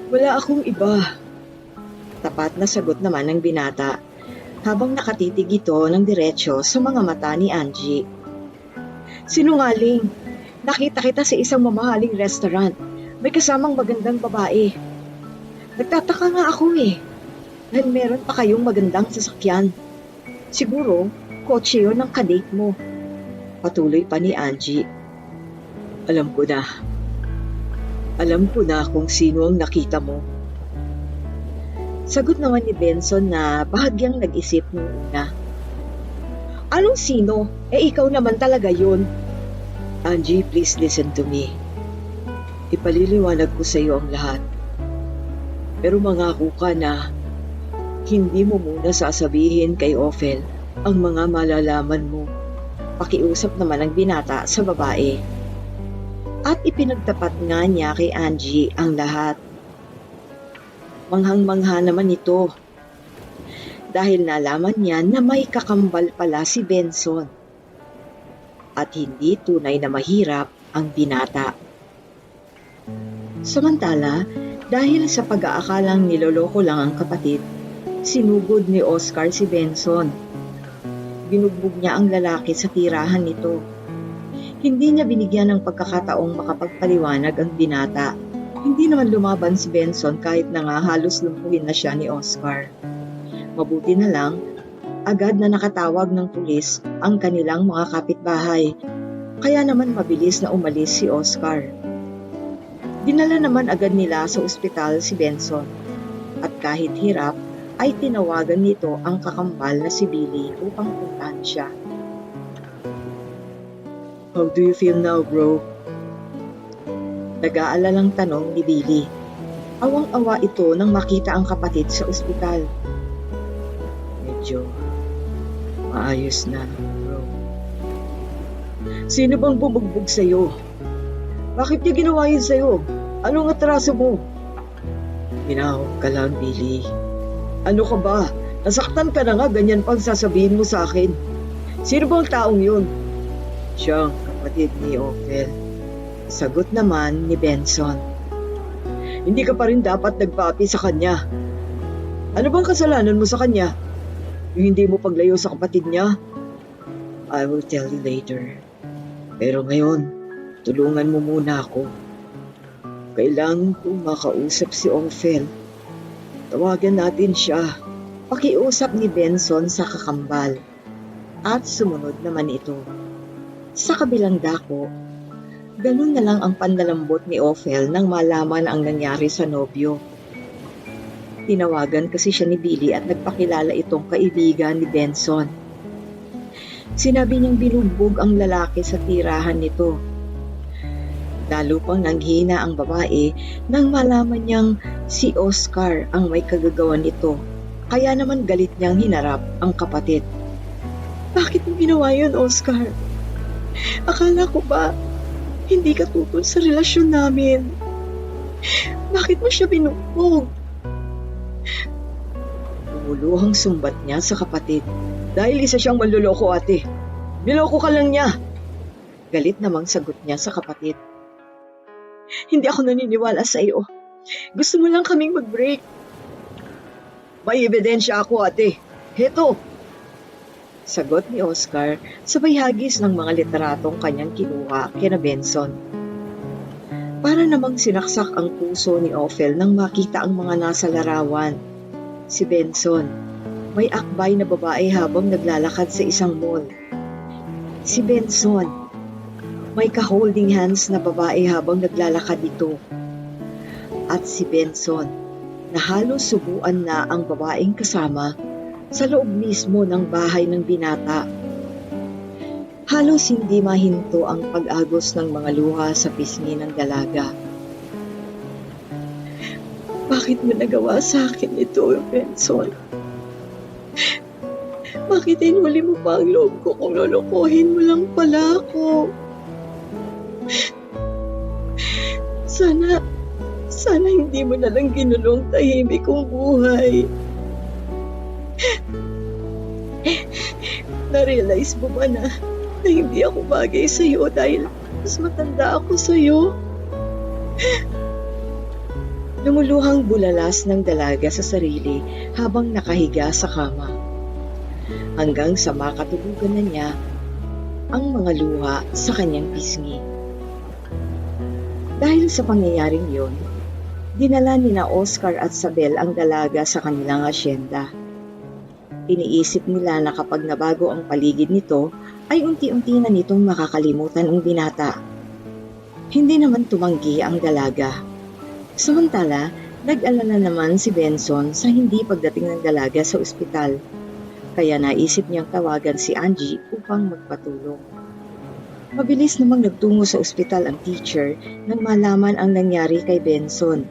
Wala akong iba. Tapat na sagot naman ng binata habang nakatitig ito ng diretsyo sa mga mata ni Angie. Sinungaling! Nakita kita sa isang mamahaling restaurant. May kasamang magandang babae. Nagtataka nga ako dahil meron pa kayong magandang sasakyan. Siguro, kotse yun ng kadate mo. Patuloy pa ni Angie. Alam ko na. Alam ko na kung sino ang nakita mo. Sagot naman ni Benson na bahagyang nag-isip nung una. Anong sino? Ikaw naman talaga yun. Angie, please listen to me. Ipaliliwanag ko sa iyo ang lahat. Pero mangako ka na hindi mo muna sasabihin kay Ophel ang mga malalaman mo. Pakiusap naman ang binata sa babae. At ipinagtapat nga niya kay Angie ang lahat. Manghang-mangha naman ito. Dahil nalaman niya na may kakambal pala si Benson. At hindi tunay na mahirap ang binata. Samantala, dahil sa pag-aakalang niloloko lang ang kapatid, sinugod ni Oscar si Benson. Binugbog niya ang lalaki sa tirahan nito. Hindi niya binigyan ng pagkakataong makapagpaliwanag ang binata. Hindi naman lumaban si Benson kahit na nga halos lumpuhin na siya ni Oscar. Mabuti na lang, agad na nakatawag ng pulis ang kanilang mga kapitbahay. Kaya naman mabilis na umalis si Oscar. Dinala naman agad nila sa ospital si Benson. At kahit hirap, ay tinawagan nito ang kakambal na si Billy upang puntahan siya. How do you feel now, bro? Nag-aalalang tanong ni Billy. Awang-awa ito nang makita ang kapatid sa ospital. Medyo maayos na, bro. Sino bang bumugbog sa'yo? Bakit niya ginawa yun sa'yo? Anong atraso mo? Minahog ka lang, Billy. Ano ka ba? Nasaktan ka na nga, ganyan pang sasabihin mo sa akin. Sino bang taong yun? Siya ang kapatid ni Ophel. Sagot naman ni Benson. Hindi ka pa rin dapat nagpapi sa kanya. Ano bang kasalanan mo sa kanya? Yung hindi mo paglayo sa kapatid niya? I will tell you later. Pero ngayon, tulungan mo muna ako. Kailangan kong makausap si Ophel. Tawagan natin siya. Pakiusap ni Benson sa kakambal. At sumunod naman ito. Sa kabilang dako, ganun na lang ang panlalambot ni Ophel nang malaman ang nangyari sa nobyo. Tinawagan kasi siya ni Billy at nagpakilala itong kaibigan ni Benson. Sinabi niyang binugbog ang lalaki sa tirahan nito. Lalo pang nanghina ang babae nang malaman niyang si Oscar ang may kagagawan nito. Kaya naman galit niyang hinarap ang kapatid. Bakit mo ginawa yun, Oscar? Akala ko ba hindi ka tutol sa relasyon namin? Bakit mo siya binugbog? Lumuluhang sumbat niya sa kapatid. Dahil isa siyang manluloko, ate. Niloko ka lang niya. Galit namang sagot niya sa kapatid. Hindi ako naniniwala sa iyo. Gusto mo lang kaming mag-break. May ebidensya ako, ate. Heto. Sagot ni Oscar sabay hagis ng mga litratong kanyang kinuha kina Benson. Para namang sinaksak ang puso ni Ophel nang makita ang mga nasa larawan. Si Benson, may akbay na babae habang naglalakad sa isang mall. Si Benson, may ka-holding hands na babae habang naglalakad ito. At si Benson, na halos subuan na ang babaeng kasama sa loob mismo ng bahay ng binata. Halos hindi mahinto ang pag-agos ng mga luha sa pisngi ng dalaga. Bakit mo nagawa sa akin ito, Benson? Bakit inuli mo pa ang loob ko kung lolokohin mo lang pala ako? Sana hindi mo na lang ginulong tahimik kong buhay. Na-realize mo ba na hindi ako bagay sa'yo dahil mas matanda ako sa'yo? Lumuluhang bulalas ng dalaga sa sarili habang nakahiga sa kama. Hanggang sa makatulugan na niya ang mga luha sa kanyang pisngi. Dahil sa pangyayaring yon, dinala nina Oscar at Sabel ang dalaga sa kanilang asyenda. Iniisip nila na kapag nabago ang paligid nito, ay unti-unti na nitong makakalimutan ang binata. Hindi naman tumanggi ang dalaga. Samantala, nag-alala naman si Benson sa hindi pagdating ng dalaga sa ospital. Kaya naisip niyang tawagan si Angie upang magpatulong. Mabilis namang nagtungo sa ospital ang teacher nang malaman ang nangyari kay Benson.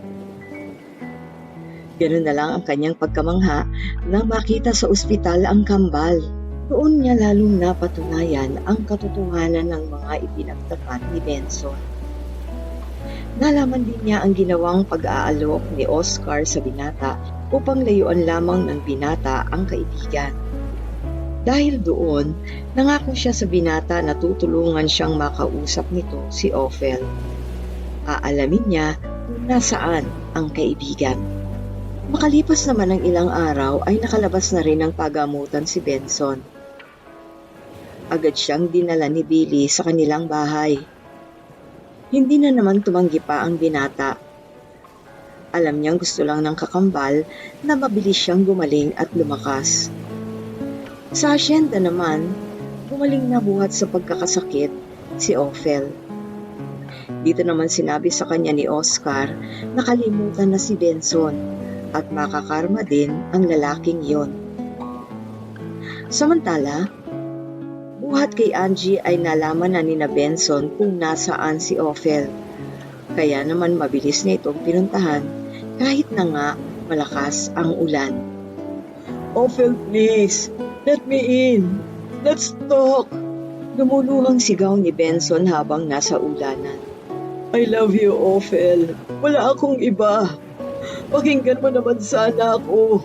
Ganun na lang ang kanyang pagkamangha nang makita sa ospital ang kambal. Doon niya lalong napatunayan ang katotohanan ng mga ipinagtapat ni Benson. Nalaman din niya ang ginawang pag-aalok ni Oscar sa binata upang layuan lamang ng binata ang kaibigan. Dahil doon, nangako siya sa binata na tutulungan siyang makausap nito si Ophel. Aalamin niya kung nasaan ang kaibigan. Makalipas naman ng ilang araw ay nakalabas na rin ang pagamutan si Benson. Agad siyang dinala ni Billy sa kanilang bahay. Hindi na naman tumanggi pa ang binata. Alam niyang gusto lang ng kakambal na mabilis siyang gumaling at lumakas. Sa asyenda naman, gumaling na buhat sa pagkakasakit si Ophel. Dito naman sinabi sa kanya ni Oscar na kalimutan na si Benson at makakarma din ang lalaking yon. Samantala, buhat kay Angie ay nalaman na ni Benson kung nasaan si Ophel. Kaya naman mabilis na itong pinuntahan kahit na nga malakas ang ulan. Ophel, please! Let me in! Let's talk! Lumuluhang sigaw ni Benson habang nasa ulanan. I love you, Ophel. Wala akong iba. Pakinggan mo naman sana ako.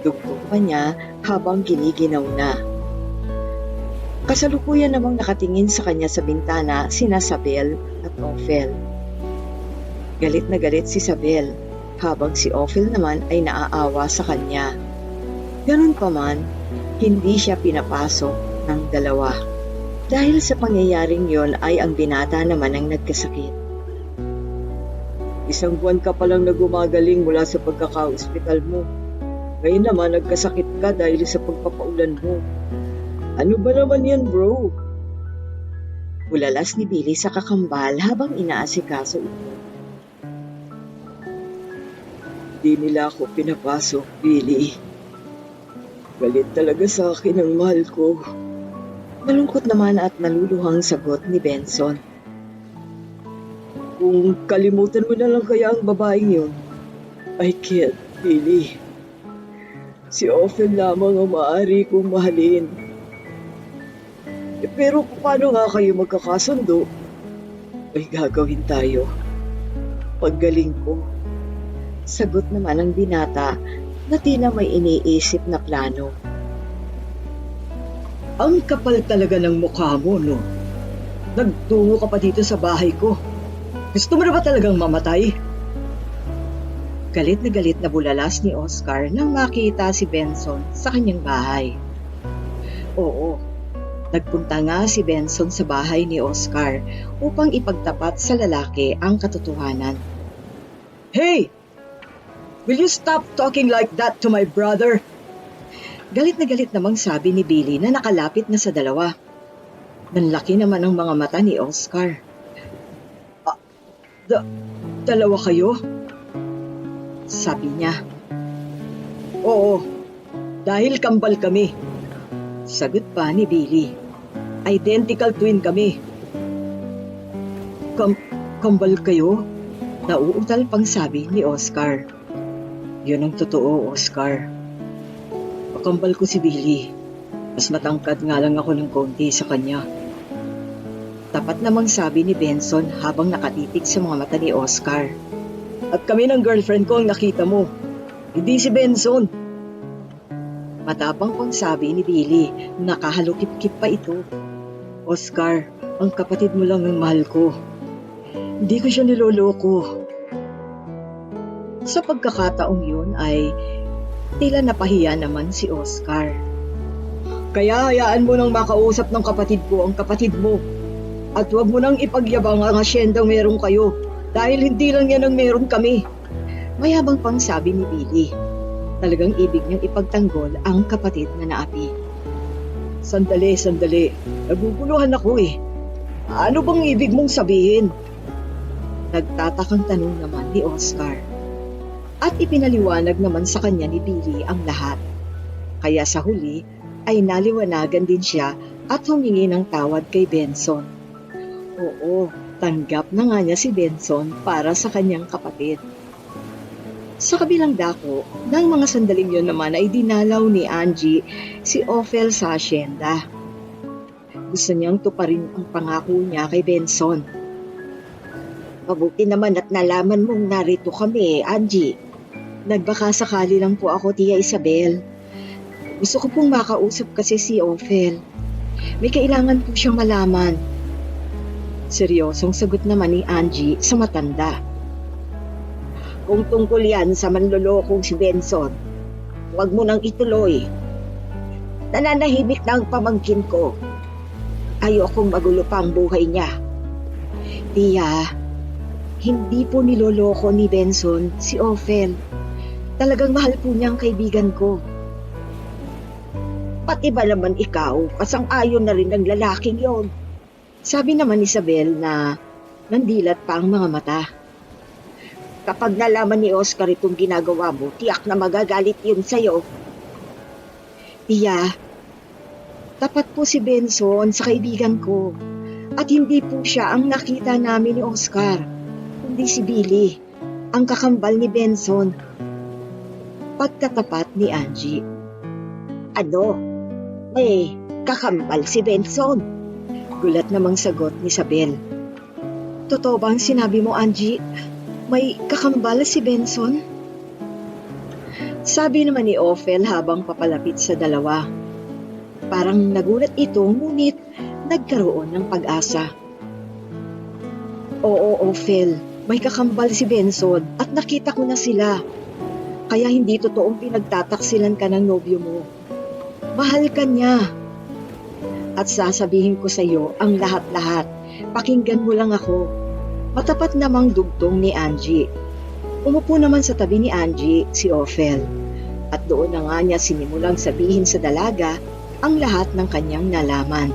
Dugtong pa niya habang giniginaw na. Kasalukuyan namang nakatingin sa kanya sa bintana sina Sabel at Ophel. Galit na galit si Sabel habang si Ophel naman ay naaawa sa kanya. Ganun pa man, hindi siya pinapasok ng dalawa. Dahil sa pangyayaring yon ay ang binata naman ang nagkasakit. Isang buwan ka palang nagumagaling mula sa pagkaka-ospital mo. Ngayon naman nagkasakit ka dahil sa pagpapaulan mo. Ano ba naman yan, bro? Bulalas ni Billy sa kakambal habang inaasikaso ito. Di nila ako pinapasok, Billy. Galit talaga sa akin ang mahal ko. Malungkot naman at naluluhang sagot ni Benson. Kung kalimutan mo na lang kaya ang babaeng yun, I can't, Billy. Si Ophel lamang ang maaari kong mahalin. Pero paano nga kayo magkakasundo? May gagawin tayo. Paggaling ko. Sagot naman ng binata na tila may iniisip na plano. Ang kapal talaga ng mukha mo, no? Nagtungo ka pa dito sa bahay ko. Gusto mo na ba talagang mamatay? Galit na bulalas ni Oscar nang makita si Benson sa kanyang bahay. Oo, nagpunta nga si Benson sa bahay ni Oscar upang ipagtapat sa lalaki ang katotohanan. Hey! Will you stop talking like that to my brother? Galit na galit namang sabi ni Billy na nakalapit na sa dalawa. Nanlaki naman ang mga mata ni Oscar. "Ah, dalawa kayo?" Sabi niya. "Oo, dahil kambal kami." Sagot pa ni Billy. "Identical twin kami." Kambal kayo? Nauutal pang sabi ni Oscar. "Yun ang totoo, Oscar. Pakambal ko si Billy. Mas matangkad nga lang ako ng konti sa kanya." Tapat namang sabi ni Benson habang nakatitig sa mga mata ni Oscar. "At kami ng girlfriend ko ang nakita mo. Hindi si Benson." Matapang pang sabi ni Billy, nakahalukip-kip pa ito. "Oscar, ang kapatid mo lang ang mahal ko. Hindi ko siya niloloko." Sa pagkakataong yun ay tila napahiya naman si Oscar. "Kaya hayaan mo nang makausap ng kapatid ko ang kapatid mo. At huwag mo nang ipagyabang ang asyendang meron kayo dahil hindi lang yan ang meron kami." Mayabang pang sabi ni Billy. Talagang ibig niyang ipagtanggol ang kapatid na naapi. Sandali. Naguguluhan ako eh. Ano bang ibig mong sabihin?" Nagtatakang tanong naman ni Oscar. At ipinaliwanag naman sa kanya ni Billy ang lahat. Kaya sa huli ay naliwanagan din siya at humingi ng tawad kay Benson. Oo, tanggap na nga niya si Benson para sa kanyang kapatid. Sa kabilang dako, ng mga sandaling yun naman ay dinalaw ni Angie si Ophel sa asyenda. Gusto niyang tuparin ang pangako niya kay Benson. "Mabuti naman at nalaman mong narito kami, Angie. Nagbaka sakali lang po ako, Tia Isabel. Gusto ko pong makausap kasi si Ophel. May kailangan po siyang malaman." Seryosong sagot naman ni Angie sa matanda. "Kung tungkol yan sa manlolokong si Benson, huwag mo nang ituloy. Nananahimik na ang pamangkin ko. Ayokong magulo pa ang buhay niya." "Tia, hindi po niloloko ni Benson si Ophel. Talagang mahal po niya ang kaibigan ko." "Pati ba naman ikaw, kasang-ayon na rin ng lalaking yon?" Sabi naman ni Isabel na nandilat pa ang mga mata. "Kapag nalaman ni Oscar itong ginagawa mo, tiyak na magagalit yun sa'yo." "Tia, tapat po si Benson sa kaibigan ko. At hindi po siya ang nakita namin ni Oscar, kundi si Billy, ang kakambal ni Benson." Pagkatapat ni Angie. "Ano? May kakambal si Benson?" Gulat namang sagot ni Isabel. "Totoo bang sinabi mo, Angie? May kakambal si Benson?" Sabi naman ni Ophel habang papalapit sa dalawa. Parang nagulat ito ngunit nagkaroon ng pag-asa. "Oo, Ophel, may kakambal si Benson at nakita ko na sila. Kaya hindi totoong pinagtataksilan ka ng nobyo mo. Mahal ka niya. At sasabihin ko sa iyo ang lahat-lahat. Pakinggan mo lang ako." Matapat namang dugtong ni Angie. Umupo naman sa tabi ni Angie si Ophel. At doon na nga niya sinimulang sabihin sa dalaga ang lahat ng kanyang nalaman.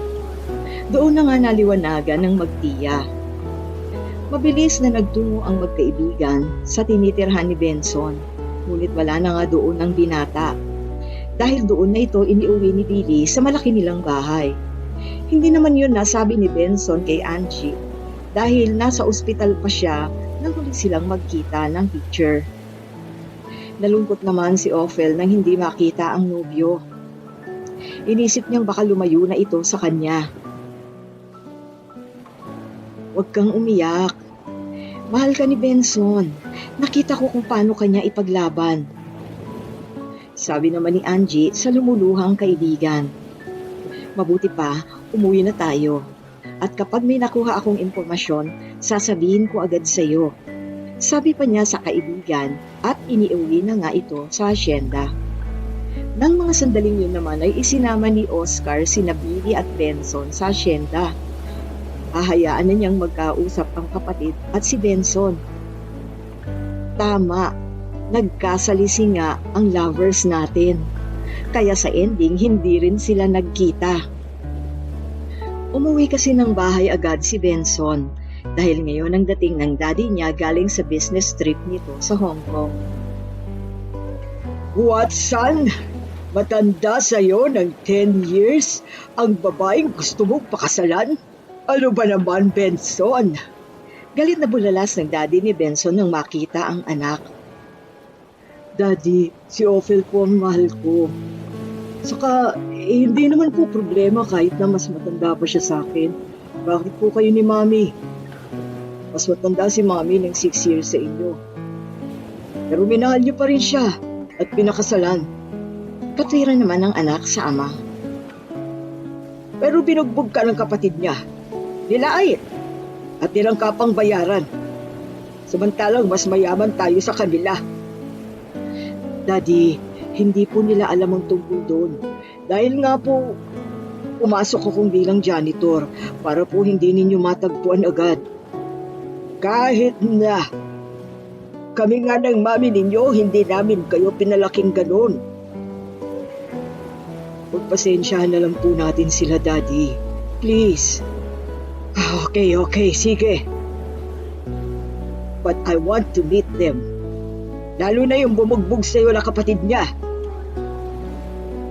Doon na nga naliwanagan ng magtiya. Mabilis na nagtungo ang magkaibigan sa tinitirhan ni Benson. Ngunit wala na nga doon ang binata. Dahil doon na ito iniuwi ni Billy sa malaki nilang bahay. Hindi naman yun nasabi ni Benson kay Angie dahil nasa ospital pa siya nang huli silang magkita ng picture. Nalungkot naman si Ophel nang hindi makita ang nobyo. Inisip niyang baka lumayo na ito sa kanya. "Huwag kang umiyak. Mahal ka ni Benson. Nakita ko kung paano kanya ipaglaban." Sabi naman ni Angie sa lumuluhang kaibigan. "Mabuti pa, umuwi na tayo. At kapag may nakuha akong impormasyon, sasabihin ko agad sa iyo." Sabi pa niya sa kaibigan at iniuwi na nga ito sa asyenda. Nang mga sandaling yun naman ay isinama ni Oscar sina Billy at Benson sa asyenda. Hahayaan na niyang magkausap ang kapatid at si Benson. Tama, nagkasalisi nga ang lovers natin. Kaya sa ending, hindi rin sila nagkita. Umuwi kasi ng bahay agad si Benson dahil ngayon ang dating ng daddy niya galing sa business trip nito sa Hong Kong. What, son? Matanda sa'yo ng 10 years? Ang babaeng gusto mong pakasalan? Ano ba naman, Benson? Galit na bulalas ng daddy ni Benson nang makita ang anak. Daddy, si Ophel po ang mahal ko. Saka, hindi naman po problema kahit na mas matanda pa siya sa akin. Bakit po kayo ni Mami? Mas matanda si Mami ng 6 years sa inyo. Pero minahal niyo pa rin siya at pinakasalan. Patwira naman ng anak sa ama. Pero binugbog ka ng kapatid niya. Nilait at nilangkapang bayaran. Samantalang mas mayaman tayo sa kanila. Daddy, hindi po nila alam ang tungkol doon. Dahil nga po, pumasok akong bilang janitor para po hindi ninyo matagpuan agad. Kahit na kami nga ng mami ninyo, hindi namin kayo pinalaking ganon. Pagpasensyahan na lang po natin sila, Daddy. Please. Okay, sige. But I want to meet them. Lalo na yung bumugbog sa'yo na kapatid niya.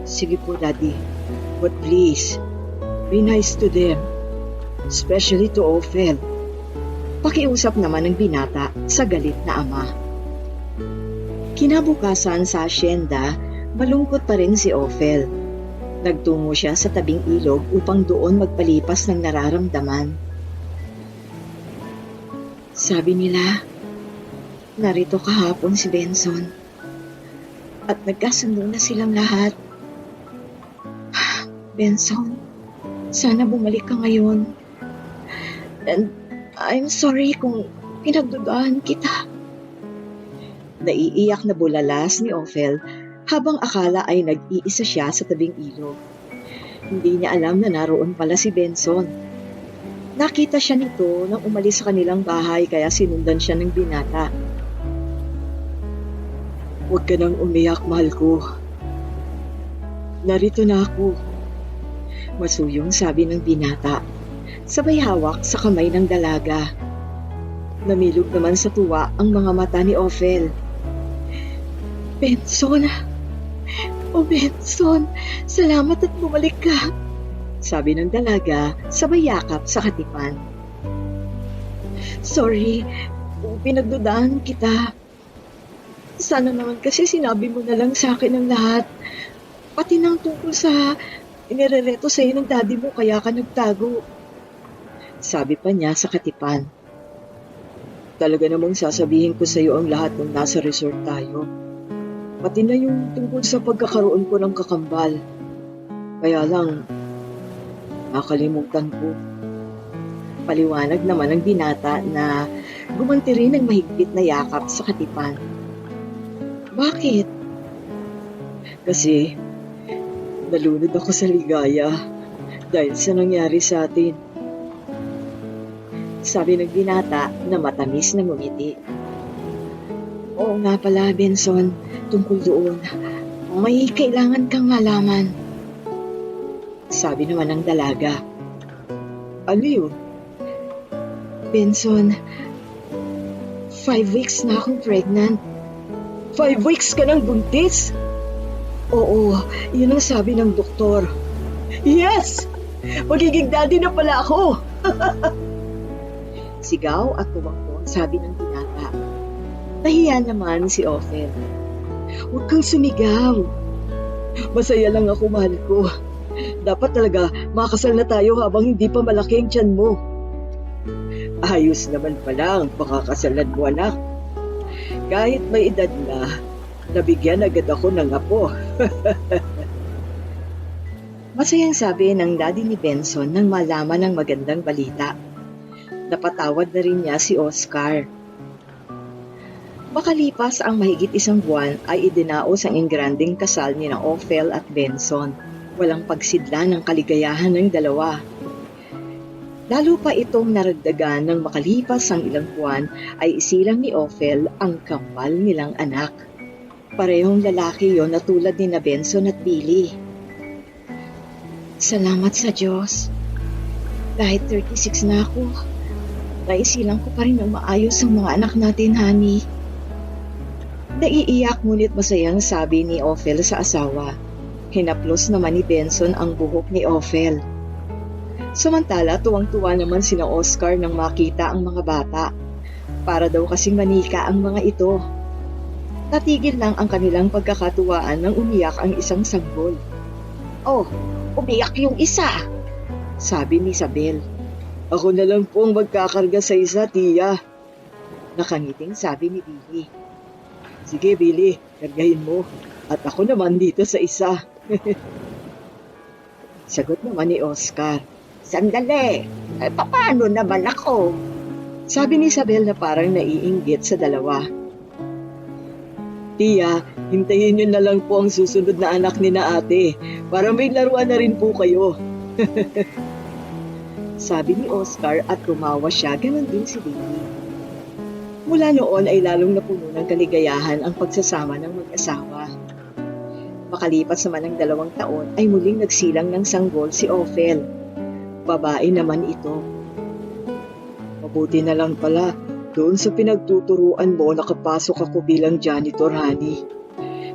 Sige po, Daddy. But please, be nice to them. Especially to Ophel. Pakiusap naman ng binata sa galit na ama. Kinabukasan sa asyenda, malungkot pa rin si Ophel. Nagtungo siya sa tabing ilog upang doon magpalipas ng nararamdaman. Sabi nila, narito kahapon si Benson. At nagkasundo na silang lahat. Benson, sana bumalik ka ngayon. And I'm sorry kung pinagdudahan kita. Naiiyak na bulalas ni Ophel habang akala ay nag-iisa siya sa tabing ilog. Hindi niya alam na naroon pala si Benson. Nakita siya nito nang umalis sa kanilang bahay kaya sinundan siya ng binata. Huwag ka nang umiyak, mahal ko. Narito na ako. Masuyong sabi ng binata, sabay hawak sa kamay ng dalaga. Namilog naman sa tuwa ang mga mata ni Ophel. Benson! Oh Benson! Salamat at bumalik ka! Sabi ng dalaga, sabay yakap sa katipan. Sorry, pinagdudahan kita. Sana naman kasi sinabi mo na lang sa akin ang lahat. Pati nang tungkol sa inirereto sa'yo ng daddy mo kaya ka nagtago. Sabi pa niya sa katipan. Talaga namang sasabihin ko sa iyo ang lahat nung nasa resort tayo. Pati na yung tungkol sa pagkakaroon ko ng kakambal. Kaya lang, nakalimutan ko. Paliwanag naman ng binata na gumanti rin ng mahigpit na yakap sa katipan. Bakit? Kasi, nalunod ako sa ligaya dahil sa nangyari sa atin. Sabi ng binata na matamis na ngumiti. Oo nga pala, Benson, tungkol doon. May kailangan kang malaman. Sabi naman ng dalaga. Ano yun? Benson, 5 weeks na akong pregnant. 5 weeks ka ng buntis? Oo, yun ang sabi ng doktor. Yes! Magiging daddy na pala ako! Sigaw at tuwang-tuwang sabi ng binata. Nahiya naman si Ophel. Huwag kang sumigaw. Masaya lang ako, mahal ko. Dapat talaga makasal na tayo habang hindi pa malaki ang tiyan mo. Ayos naman pala ang pakakasalan mo, anak. Kahit may edad na, nabigyan agad ako ng apo. Masayang sabi ng daddy ni Benson nang malaman ng magandang balita. Napatawad na rin niya si Oscar. Makalipas ang mahigit isang buwan ay idinaos ang ingranding kasal ni na Ophel at Benson. Walang pagsidla ng kaligayahan ng dalawa. Lalo pa itong naragdagan ng makalipas ang ilang buwan ay isilang ni Ophel ang kambal nilang anak. Parehong lalaki yon na tulad ni na Benson at Billy. Salamat sa Diyos. Kahit 36 na ako, naisilang ko pa rin ang maayos ang mga anak natin, honey. Naiiyak ngunit masayang sabi ni Ophel sa asawa. Hinaplos naman ni Benson ang buhok ni Ophel. Samantala, tuwang-tuwa naman sina Oscar nang makita ang mga bata. Para daw kasing manika ang mga ito. Natigil lang ang kanilang pagkakatuwaan nang umiyak ang isang sanggol. Oh, umiyak yung isa, sabi ni Isabel. Ako na lang po ang magkakarga sa isa, tiya. Nakangiting sabi ni Billy. Sige, Billy, kargahin mo. At ako naman dito sa isa. Sagot naman ni Oscar. Sandali, paano naman ako? Sabi ni Isabel na parang naiinggit sa dalawa. Tiya, hintayin niyo na lang po ang susunod na anak ni na ate para may laruan na rin po kayo. Sabi ni Oscar at tumawa siya, ganon din si Billy. Mula noon ay lalong napuno ng kaligayahan ang pagsasama ng mag-asawa. Makalipas naman ng 2 taon ay muling nagsilang ng sanggol si Ophel. Babae naman ito. Mabuti na lang pala, doon sa pinagtuturuan mo nakapasok ako bilang janitor, honey.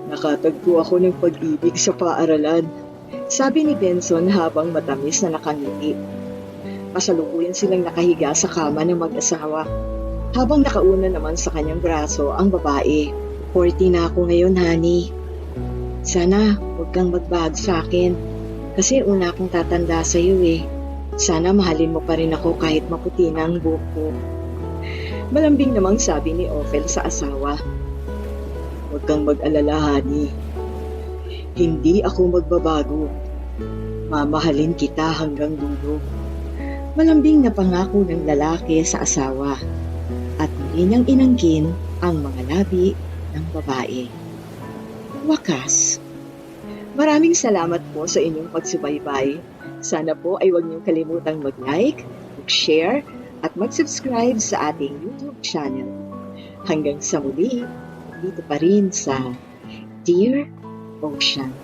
Nakatagpo ako ng pag-ibig sa paaralan. Sabi ni Benson habang matamis na nakangiti. Kasalukuyan silang nakahiga sa kama ng mag-asawa. Habang nakauna naman sa kanyang braso ang babae. 40 na ako ngayon, honey. Sana huwag kang magbago sa akin. Kasi una akong tatanda sa iyo eh. Sana mahalin mo pa rin ako kahit maputi na ang buhok ko. Malambing namang sabi ni Ophel sa asawa. Huwag kang mag-alala, honey. Hindi ako magbabago. Mamahalin kita hanggang dulo. Malambing na pangako ng lalaki sa asawa. At muli niyang inangkin ang mga labi ng babae. Wakas. Maraming salamat po sa inyong pagsubaybay. Sana po ay huwag niyong kalimutang mag-like, mag-share, at mag-subscribe sa ating YouTube channel. Hanggang sa muli, dito pa rin sa Dear Ocean.